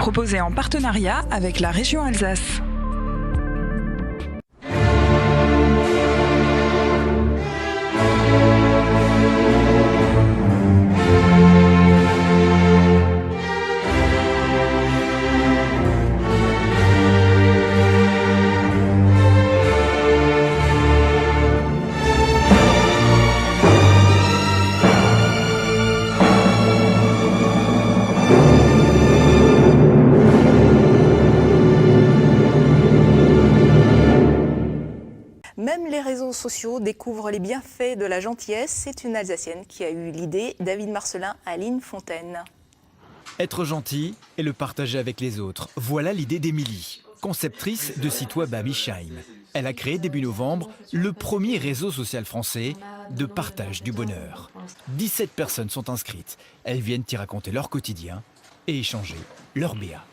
proposé en partenariat avec la région Alsace. Même les réseaux sociaux découvrent les bienfaits de la gentillesse. C'est une Alsacienne qui a eu l'idée, David Marcelin, Aline Fontaine. Être gentil et le partager avec les autres. Voilà l'idée d'Émilie, conceptrice de site web Amisheim. Elle a créé début novembre le premier réseau social français de partage du bonheur. 17 personnes sont inscrites. Elles viennent y raconter leur quotidien et échanger leur BA.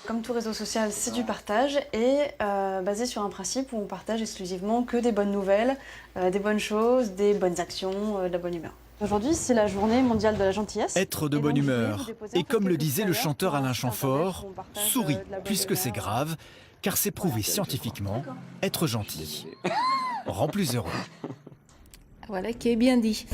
Comme tout réseau social, c'est du partage et basé sur un principe où on partage exclusivement que des bonnes nouvelles, des bonnes choses, des bonnes actions, de la bonne humeur. Aujourd'hui, c'est la journée mondiale de la gentillesse. Être de bonne humeur. Et comme le disait le chanteur Alain Chamfort, souris, puisque c'est grave, car c'est prouvé scientifiquement, être gentil rend plus heureux. Voilà qui est bien dit.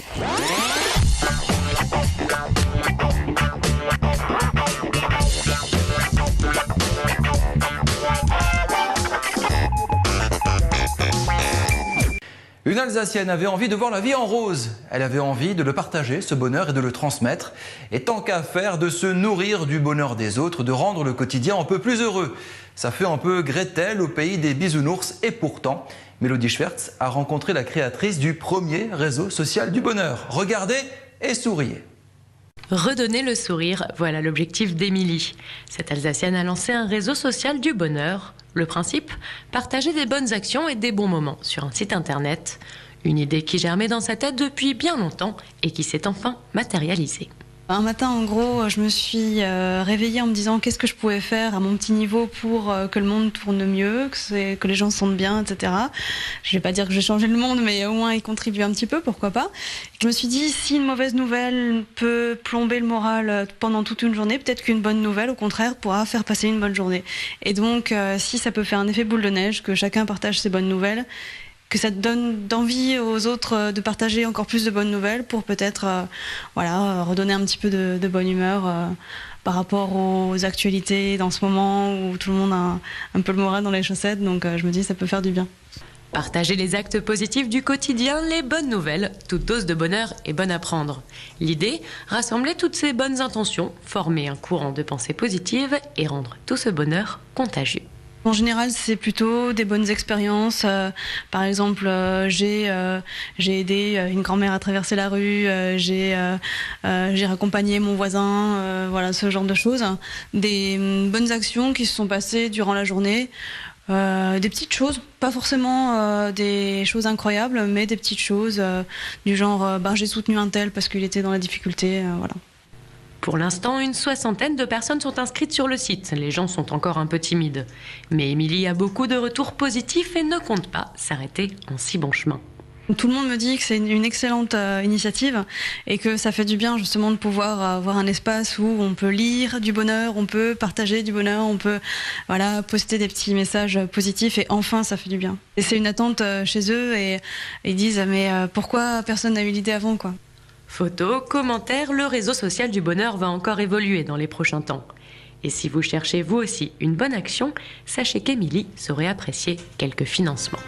Une Alsacienne avait envie de voir la vie en rose. Elle avait envie de le partager, ce bonheur, et de le transmettre. Et tant qu'à faire, de se nourrir du bonheur des autres, de rendre le quotidien un peu plus heureux. Ça fait un peu Gretel au pays des bisounours. Et pourtant, Mélodie Schwertz a rencontré la créatrice du premier réseau social du bonheur. Regardez et souriez. Redonner le sourire, voilà l'objectif d'Émilie. Cette Alsacienne a lancé un réseau social du bonheur. Le principe, partager des bonnes actions et des bons moments sur un site internet. Une idée qui germait dans sa tête depuis bien longtemps et qui s'est enfin matérialisée. Un matin, en gros, je me suis réveillée en me disant qu'est-ce que je pouvais faire à mon petit niveau pour que le monde tourne mieux, que les gens se sentent bien, etc. Je vais pas dire que j'ai changé le monde, mais au moins y contribuer un petit peu, pourquoi pas. Je me suis dit, si une mauvaise nouvelle peut plomber le moral pendant toute une journée, peut-être qu'une bonne nouvelle, au contraire, pourra faire passer une bonne journée. Et donc, si ça peut faire un effet boule de neige, que chacun partage ses bonnes nouvelles, que ça donne d'envie aux autres de partager encore plus de bonnes nouvelles pour peut-être redonner un petit peu de bonne humeur par rapport aux actualités dans ce moment où tout le monde a un peu le moral dans les chaussettes. Donc je me dis ça peut faire du bien. Partager les actes positifs du quotidien, les bonnes nouvelles, toute dose de bonheur est bonne à prendre. L'idée, rassembler toutes ces bonnes intentions, former un courant de pensée positive et rendre tout ce bonheur contagieux. En général, c'est plutôt des bonnes expériences. Par exemple, j'ai aidé une grand-mère à traverser la rue, j'ai raccompagné mon voisin, voilà, ce genre de choses. Des bonnes actions qui se sont passées durant la journée. Des petites choses, pas forcément des choses incroyables, mais des petites choses du genre j'ai soutenu un tel parce qu'il était dans la difficulté, voilà. Pour l'instant, une 60aine de personnes sont inscrites sur le site. Les gens sont encore un peu timides. Mais Émilie a beaucoup de retours positifs et ne compte pas s'arrêter en si bon chemin. Tout le monde me dit que c'est une excellente initiative et que ça fait du bien justement de pouvoir avoir un espace où on peut lire du bonheur, on peut partager du bonheur, on peut poster des petits messages positifs et enfin ça fait du bien. Et c'est une attente chez eux et ils disent mais pourquoi personne n'a eu l'idée avant quoi. Photos, commentaires, le réseau social du bonheur va encore évoluer dans les prochains temps. Et si vous cherchez vous aussi une bonne action, sachez qu'Émilie saurait apprécier quelques financements.